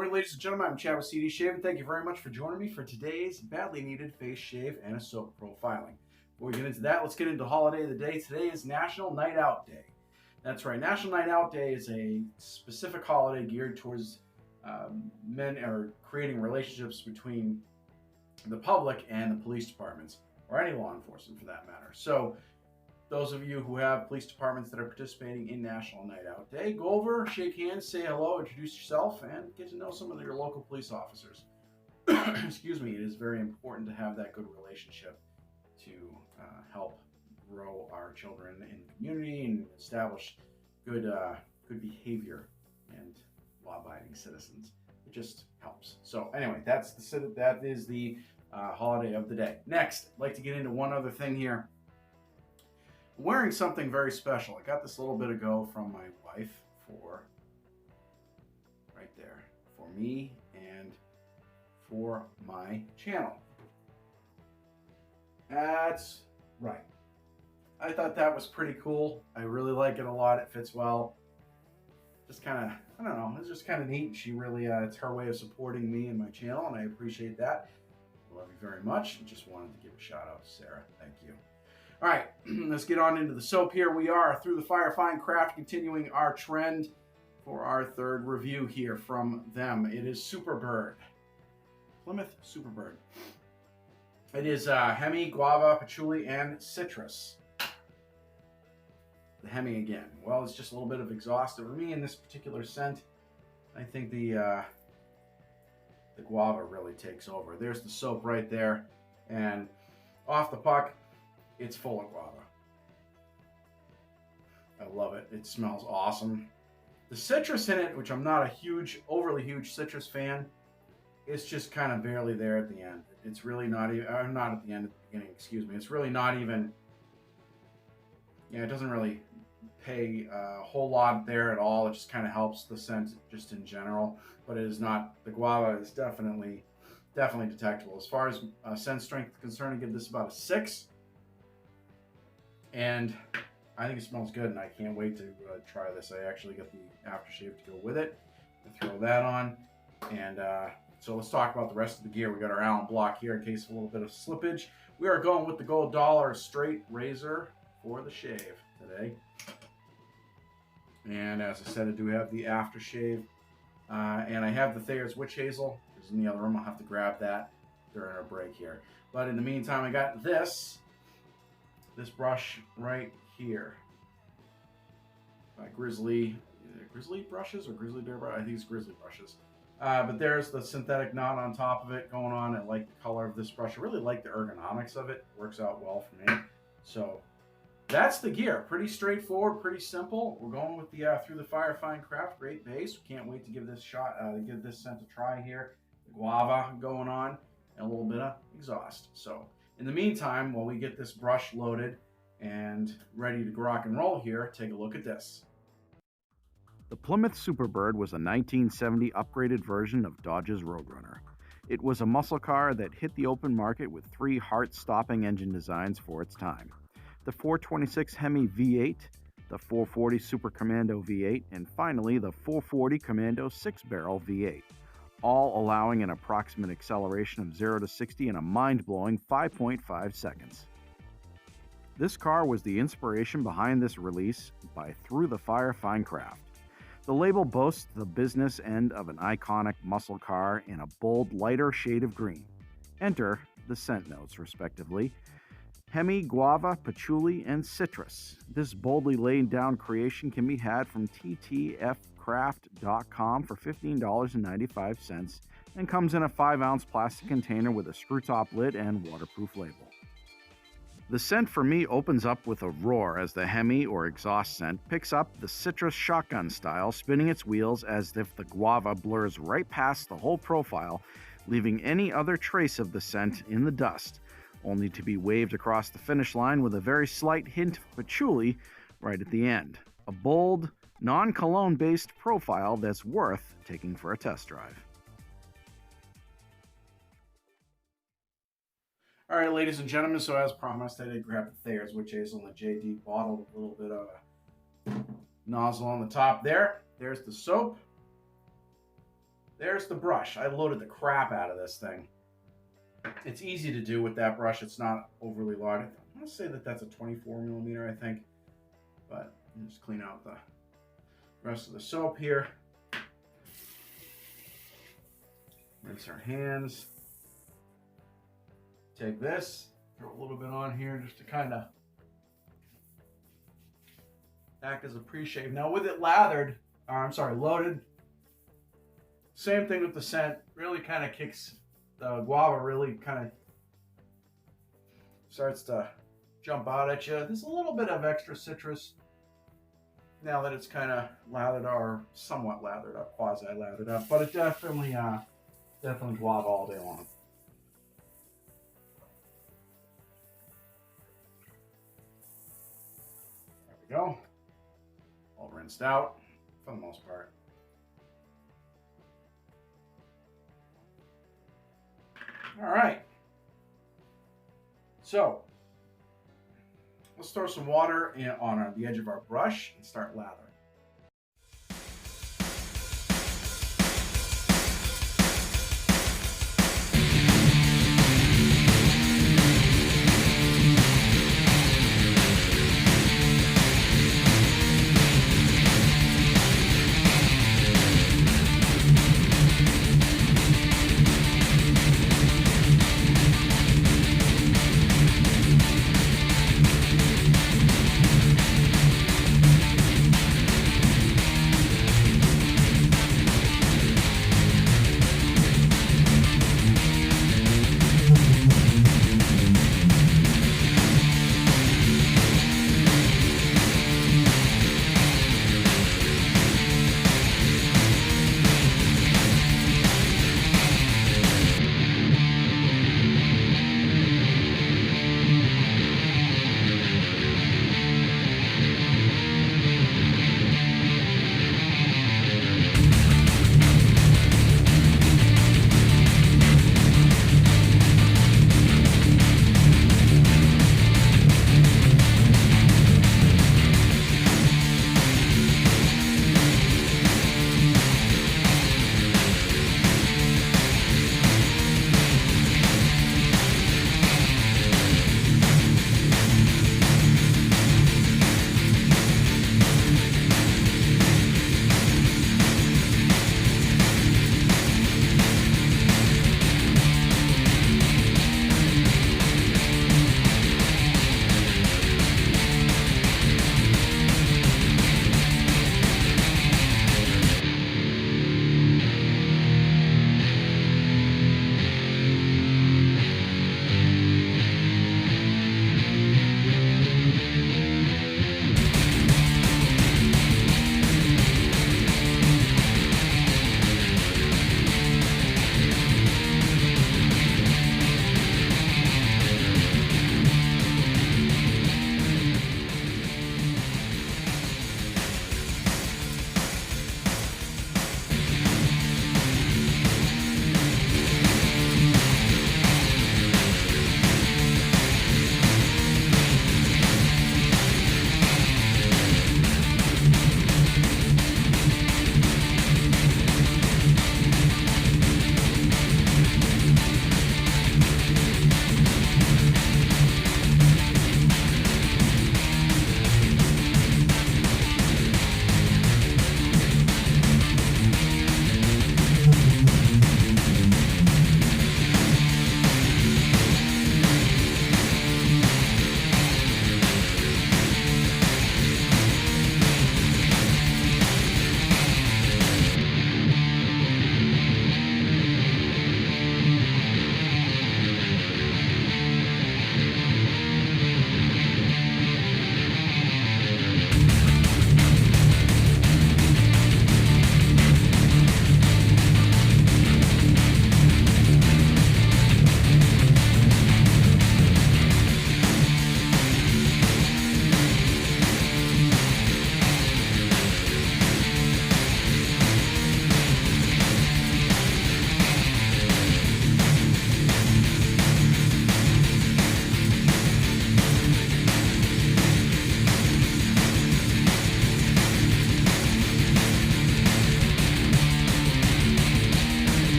morning, ladies and gentlemen. I'm Chad with CD Shave, and thank you very much for joining me for today's badly needed face shave and a soap profiling. Before we get into that, let's get into holiday of the day. Today is National Night Out Day. That's right, National Night Out Day is a specific holiday geared towards men or creating relationships between the public and the police departments, or any law enforcement for that matter. So, those of you who have police departments that are participating in National Night Out Day, go over, shake hands, say hello, introduce yourself, and get to know some of your local police officers. Excuse me, it is very important to have that good relationship to help grow our children in the community and establish good behavior and law-abiding citizens. It just helps. So anyway, that is the holiday of the day. Next, I'd like to get into one other thing here. Wearing something very special. I got this a little bit ago from my wife for right there for me and for my channel. That's right. I thought that was pretty cool. I really like it a lot. It fits well. Just kind of, I don't know, it's just kind of neat. She really, it's her way of supporting me and my channel, and I appreciate that. Love you very much. Just wanted to give a shout out to Sarah. Thank you. All right, let's get on into the soap here. We are through the Fire Fine Craft, continuing our trend for our third review here from them. It is Superbird, Plymouth Superbird. It is Hemi, Guava, Patchouli, and Citrus. The Hemi again. Well, it's just a little bit of exhaust over me in this particular scent. I think the Guava really takes over. There's the soap right there, and off the puck, it's full of guava. I love it. It smells awesome. The citrus in it, which I'm not a overly huge citrus fan, it's just kind of barely there at the end. It's really not even, not at the end, at the beginning, excuse me. It's really not even, yeah, it doesn't really pay a whole lot there at all. It just kind of helps the scent just in general, but it is not, the guava is definitely detectable. As far as scent strength is concerned, I give this about a 6. And I think it smells good, and I can't wait to try this. I actually got the aftershave to go with it. I throw that on, and so let's talk about the rest of the gear. We got our Allen block here in case of a little bit of slippage. We are going with the Gold Dollar straight razor for the shave today. And as I said, I do have the aftershave, and I have the Thayer's Witch Hazel. It's in the other room. I'll have to grab that during our break here. But in the meantime, I got this brush right here by Grizzly brushes or Grizzly Bear brush? I think it's Grizzly brushes. But there's the synthetic knot on top of it going on. I like the color of this brush. I really like the ergonomics of it. It works out well for me. So that's the gear. Pretty straightforward, pretty simple. We're going with the Through the Fire Fine Craft. Great base. We can't wait to give this give this scent a try here. The guava going on and a little bit of exhaust. So in the meantime, while we get this brush loaded and ready to rock and roll here, take a look at this. The Plymouth Superbird was a 1970 upgraded version of Dodge's Roadrunner. It was a muscle car that hit the open market with 3 heart-stopping engine designs for its time. The 426 Hemi V8, the 440 Super Commando V8, and finally the 440 Commando 6-barrel V8. All allowing an approximate acceleration of 0 to 60 in a mind-blowing 5.5 seconds. This car was the inspiration behind this release by Through the Fire Fine Craft. The label boasts the business end of an iconic muscle car in a bold, lighter shade of green. Enter the scent notes, respectively. Hemi, Guava, Patchouli, and Citrus. This boldly laid down creation can be had from ttfcraft.com for $15.95 and comes in a 5-ounce plastic container with a screw-top lid and waterproof label. The scent for me opens up with a roar as the Hemi, or exhaust scent, picks up the citrus shotgun style, spinning its wheels as if the guava blurs right past the whole profile, leaving any other trace of the scent in the dust, only to be waved across the finish line with a very slight hint of patchouli right at the end. A bold, non-cologne-based profile that's worth taking for a test drive. All right, ladies and gentlemen, so as promised, I did grab the Thayer's Witch Hazel in the JD bottle, a little bit of a nozzle on the top there. There's the soap. there's the brush. I loaded the crap out of this thing. It's easy to do with that brush. It's not overly large. I'm going to say that that's a 24 millimeter, I think. But just clean out the rest of the soap here. Rinse our hands. Take this, throw a little bit on here just to kind of act as a pre-shave. Now with it loaded, same thing with the scent. Really kind of kicks, the guava really kind of starts to jump out at you. There's a little bit of extra citrus now that it's kind of lathered, or somewhat lathered up, quasi-lathered up, but it definitely guava all day long. There we go. All rinsed out for the most part. All right. So let's throw some water on the edge of our brush and start lathering.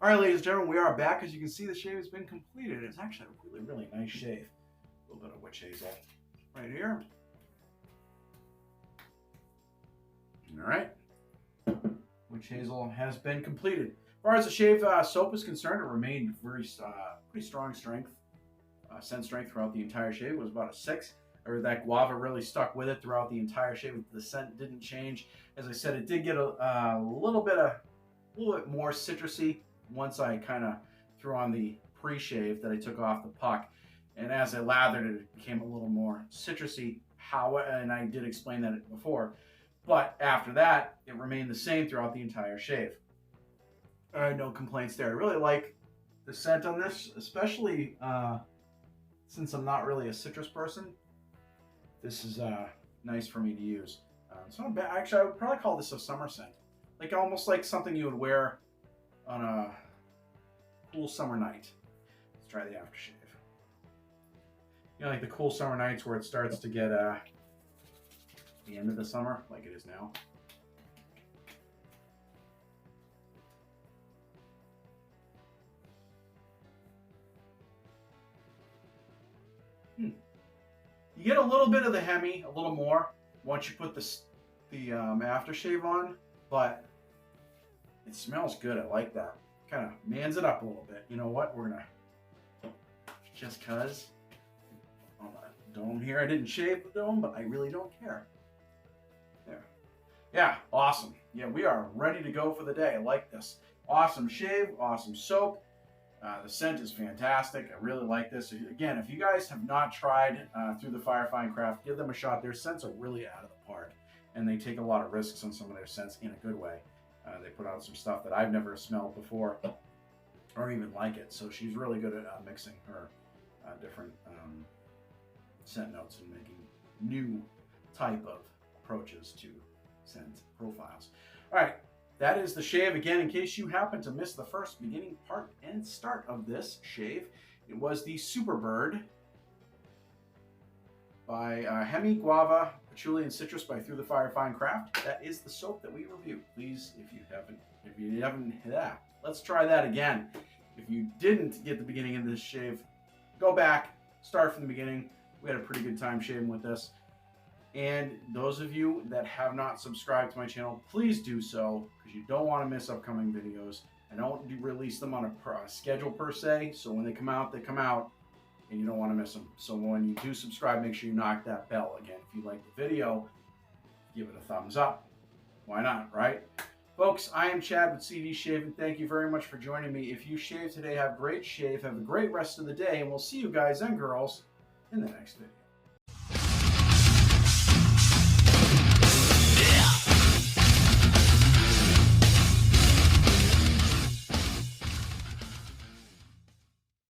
All right, ladies and gentlemen, we are back. As you can see, the shave has been completed. It's actually a really, really nice shave. A little bit of witch hazel right here. All right. Witch hazel has been completed. As far as the shave soap is concerned, it remained very pretty strong strength, scent strength throughout the entire shave. It was about a 6. Or that guava really stuck with it throughout the entire shave. The scent didn't change. As I said, it did get a little bit more citrusy once I kind of threw on the pre-shave that I took off the puck. And as I lathered it, it became a little more citrusy. And I did explain that before. But after that, it remained the same throughout the entire shave. I had no complaints there. I really like the scent on this, especially since I'm not really a citrus person. This is nice for me to use. It's not bad. Actually, I would probably call this a summer scent. Like almost like something you would wear on a cool summer night. Let's try the aftershave. You know, like the cool summer nights where it starts to get the end of the summer, like it is now. You get a little bit of the Hemi, a little more, once you put the aftershave on, but it smells good. I like that. Kind of mans it up a little bit. You know what? We're gonna, just cause on the dome here, I didn't shave the dome, but I really don't care. There. Yeah, awesome. Yeah, we are ready to go for the day. I like this. Awesome shave, awesome soap. The scent is fantastic. I really like this. Again, if you guys have not tried Through the Fire Fine Craft, give them a shot. Their scents are really out of the park, and they take a lot of risks on some of their scents in a good way. They put out some stuff that I've never smelled before or even like it. So she's really good at mixing her different scent notes and making new type of approaches to scent profiles. All right. That is the shave. Again, in case you happen to miss the first beginning part and start of this shave, it was the Superbird by Hemi, Guava, Patchouli, and Citrus by Through the Fire Fine Craft. That is the soap that we reviewed. Please, if you haven't, let's try that again. If you didn't get the beginning of this shave, go back, start from the beginning. We had a pretty good time shaving with this. And those of you that have not subscribed to my channel, please do so, because you don't want to miss upcoming videos. I don't release them on a schedule per se, so when they come out, and you don't want to miss them. So when you do subscribe, make sure you knock that bell. Again, if you like the video, give it a thumbs up. Why not, right? Folks, I am Chad with CD Shaving. Thank you very much for joining me. If you shave today, have a great shave, have a great rest of the day, and we'll see you guys and girls in the next video.